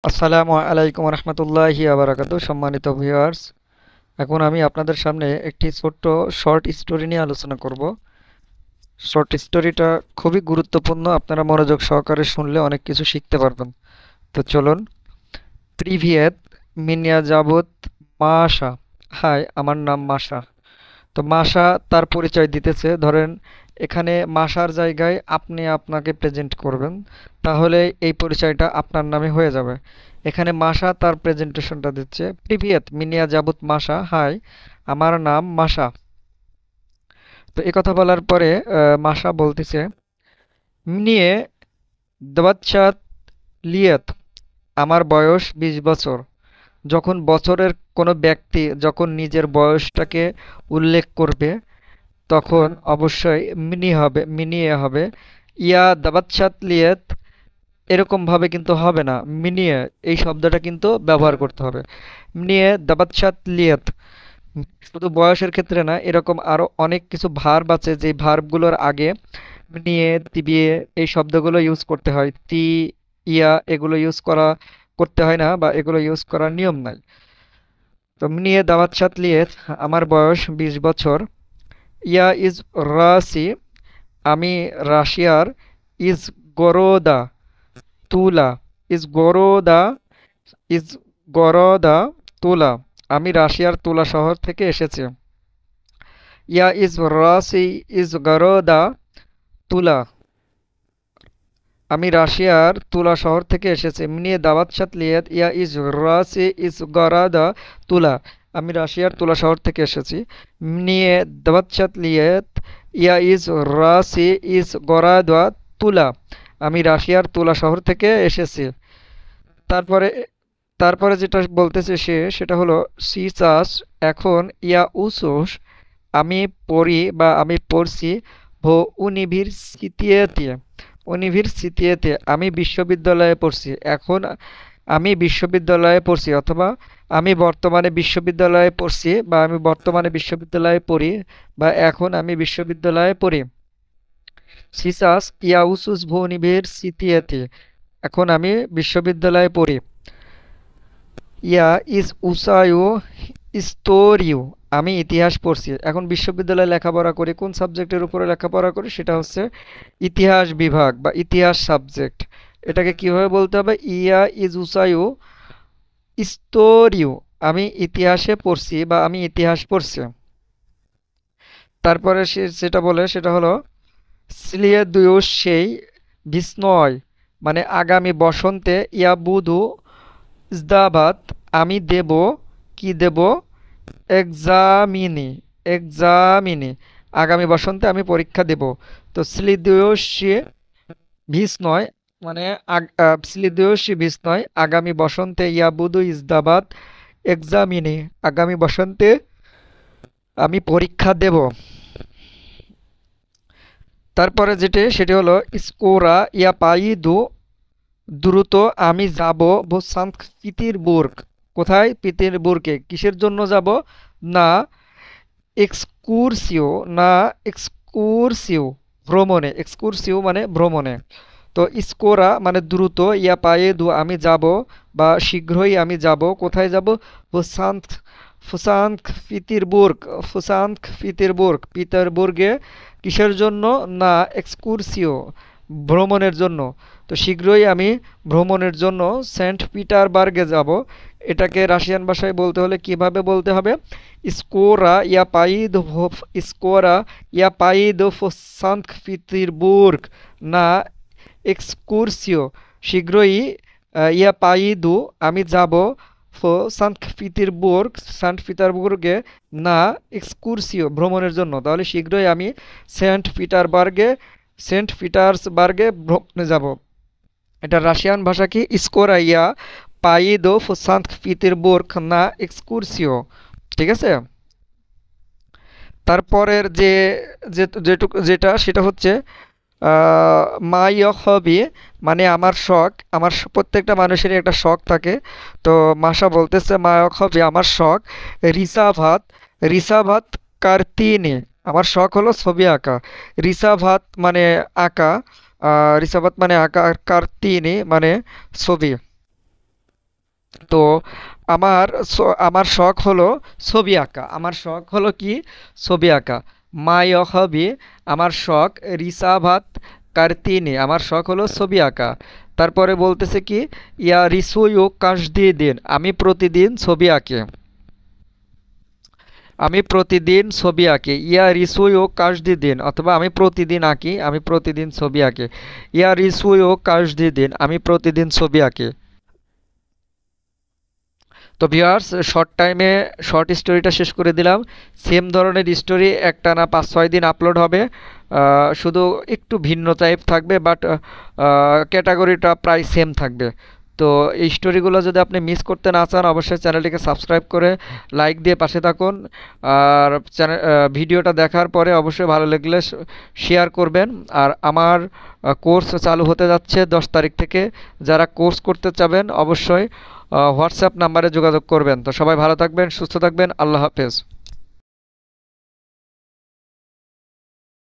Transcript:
আসসালামু আলাইকুম রহমতুল্লাহি আবরাকাতু। সম্মানিত ভিউয়ার্স, এখন আমি আপনাদের সামনে একটি ছোট্ট শর্ট স্টোরি নিয়ে আলোচনা করব। শর্ট স্টোরিটা খুবই গুরুত্বপূর্ণ, আপনারা মনোযোগ সহকারে শুনলে অনেক কিছু শিখতে পারবেন। তো চলুন। প্রিভিয়েত মিনিয়া যাবত মাশা। হাই, আমার নাম মাশা। তো মাশা তার পরিচয় দিতেছে। ধরেন এখানে মাশার জায়গায় আপনি আপনাকে প্রেজেন্ট করবেন, তাহলে এই পরিচয়টা আপনার নামে হয়ে যাবে। এখানে মাশা তার প্রেজেন্টেশনটা দিচ্ছে। প্রিভিয়েত মিনিয়া যাবত মাশা, হাই, আমার নাম মাশা। তো এই কথা বলার পরে মাশা বলতেছে, মিনিয়ে দবাচ্চাত লিয়েত, আমার বয়স 20 বছর। যখন বছরের কোনো ব্যক্তি যখন নিজের বয়সটাকে উল্লেখ করবে, তখন অবশ্যই মিনিয়ে হবে। ইয়া দাবাচ্ছাত লিয়েত এরকমভাবে কিন্তু হবে না, মিনিয়ে এই শব্দটা কিন্তু ব্যবহার করতে হবে। মিনিয়ে দাবাচ্ছাত লিয়েত শুধু বয়সের ক্ষেত্রে না, এরকম আরো অনেক কিছু ভার্ব আছে যে ভার্বগুলোর আগে মিনিয়ে তিবিয়ে এই শব্দগুলো ইউজ করতে হয়। তি, ইয়া এগুলো করতে হয় না, বা এগুলো ইউজ করার নিয়ম নাই। তো মিনিয়ে দাবাচ্ছাত লিয়েত, আমার বয়স 20 বছর। ইয়া ইজ রাসি, আমি রাশিয়ার। ইজ গরোদা তুলা, ইজ গরোদা, ইজ গরদা তুলা, আমি রাশিয়ার তুলা শহর থেকে এসেছি। ইয়া ইজ রাসি, ইজ গরোদা তুলা, আমি রাশিয়ার তুলা শহর থেকে এসেছি। মিনিয়ে দাওয়াত সাত লিয়াত, ইয়া ইজ রাসি, ইজ গরাদা তুলা, আমি রাশিয়ার তুলা শহর থেকে এসেছি। মিনিয়ে দাওয়াত সাত লিয়াত, ইয়া ইজ রাসি, ইজ গরাদা তুলা, আমি রাশিয়ার তুলা শহর থেকে এসেছি। তারপরে তারপরে যেটা বলতেছে সেটা হলো সি চাষ, এখন ইয়া উসোস, আমি পড়ি বা আমি পড়ছি। ভো ইউনিভার্সিটিতে, ইউনিভার্সিটিতে আমি বিশ্ববিদ্যালয়ে পড়ছি। এখন আমি বিশ্ববিদ্যালয়ে পড়ছি, অথবা আমি বর্তমানে বিশ্ববিদ্যালয়ে পড়ছি, বা আমি বর্তমানে বিশ্ববিদ্যালয়ে পড়ি, বা এখন আমি বিশ্ববিদ্যালয়ে পড়ি। সিসাস ইয়া উসুস ভো ইউনিভার্সিটিতে, এখন আমি বিশ্ববিদ্যালয়ে পড়ি। ইয়া ইজ উসায়ু ইস্তোরিউ, আমি ইতিহাস পড়ছি। এখন বিশ্ববিদ্যালয়ে লেখাপড়া করি, কোন সাবজেক্টের উপরে লেখাপড়া করি, সেটা হচ্ছে ইতিহাস বিভাগ বা ইতিহাস সাবজেক্ট। এটাকে কিভাবে বলতে হবে? ইয়া ইজ উসায়ু ইস্তোরিউ, আমি ইতিহাসে পড়ছি বা আমি ইতিহাস পড়ছি। তারপরে সে যেটা বলে সেটা হলো সিলিয়ে দুয়ুস সেই বিস্ময়, মানে আগামী বসন্তে। ইয়া বুধু ইজদাবাদ, আমি দেব, কি দেব? এক্সামিনি, এক্সামিনি, আগামী বসন্তে আমি পরীক্ষা দেব। তো স্লিদিওসি ভিস নয়, মানে স্লিদিওসি ভিস নয়, আগামী বসন্তে। ইয়াবুদু ইজদাবাদ এক্সামিনি, আগামী বসন্তে আমি পরীক্ষা দেব। তারপরে সেটি হলো স্কোরা ইয়া পাইদু, দ্রুত আমি যাব। সান্ত পিতিরবুর্গ, কোথায়? পিতিরবুর্গে, কিসের জন্য যাব? না এক্সকুরসিও, না এক্সকুরসিও, ভ্রমণে। এক্সকুরসিও মানে ভ্রমণে। তো স্কোরা মানে দ্রুত, ইয়া পায়ে দু আমি যাব, বা শীঘ্রই আমি যাব। কোথায় যাব? ফুসান্ত, ফুসান্ত পিতিরবুর্গ, ফুসান্ত পিতিরবুর্গ, পিতারবুর্গে। কিসের জন্য? না এক্সকুরসিও, ভ্রমণের জন্য। তো শীঘ্রই আমি ভ্রমণের জন্য সেন্ট পিটারবার্গে যাব। এটাকে রাশিয়ান ভাষায় বলতে হলে কিভাবে বলতে হবে? স্কোরা ইয়া পাইদ, স্কোরা ইয়া পাইদ সান্ত পিটারবুর্গ, না এক্সকুরসিও, শীঘ্রই ইয়া পাইদু আমি যাব। সান্ত পিটারবুর্গ, সান্ট পিটারবুর্গে, না এক্সকুরসিও, ভ্রমণের জন্য। তাহলে শীঘ্রই আমি সেন্ট পিটারবার্গে, সেন্ট পিটার্সবার্গে ভ্রমণে যাব। এটা রাশিয়ান ভাষা কি? স্কোরা ইয়া পাইদো সান্ত পিটারবুর্গ, না এক্সকুরসিও। ঠিক আছে। তারপরের যেটা সেটা হচ্ছে মাই হবি, মানে আমার শখ। প্রত্যেকটা মানুষেরই একটা শখ থাকে। তো মাসা বলতেছে মাই হবি, আমার শখ। রিসাভাত, রিসাভাত কার্তিনে, আমার শখ হলো ছবি আঁকা। রিসাভাত মানে আঁকা, রিসাভাত মানে আঁকা, আর কার্তিনে মানে ছবি। তো আমার শখ হলো ছবি আঁকা। আমার শখ হলো কি? ছবি আঁকা। মাই হবি, আমার শখ রিসাভাত কার্তিনি, আমার শখ হলো ছবি আঁকা। তারপরে বলতেছে কি, ইয়া রিসুইও কাশ দিয়ে দিন, আমি প্রতিদিন ছবি আঁকি। আমি প্রতিদিন ছবি আঁকি। ইয়া রিসুই ও কাশদি দিন, অথবা আমি প্রতিদিন আঁকি, আমি প্রতিদিন ছবি আঁকি। ইয়া রিসুই ও কাশদি দিন, আমি প্রতিদিন ছবি আঁকি। তো ভিউয়ার্স, শর্ট টাইমে শর্ট স্টোরিটা শেষ করে দিলাম। সেম ধরনের স্টোরি একটানা 5-6 দিন আপলোড হবে। শুধু একটু ভিন্ন টাইপ থাকবে, বাট ক্যাটাগরিটা প্রায় সেম থাকবে। তো এই স্টোরিগুলো যদি আপনি মিস করতে না চান, অবশ্যই চ্যানেলটিকে সাবস্ক্রাইব করে লাইক দিয়ে পাশে থাকুন। আর ভিডিওটা দেখার পরে অবশ্যই ভালো লাগলে শেয়ার করবেন। আর আমার কোর্স চালু হতে যাচ্ছে 10 তারিখ থেকে। যারা কোর্স করতে চাবেন অবশ্যই হোয়াটসঅ্যাপ নাম্বারে যোগাযোগ করবেন। তো সবাই ভালো থাকবেন, সুস্থ থাকবেন, আল্লাহ হাফেজ।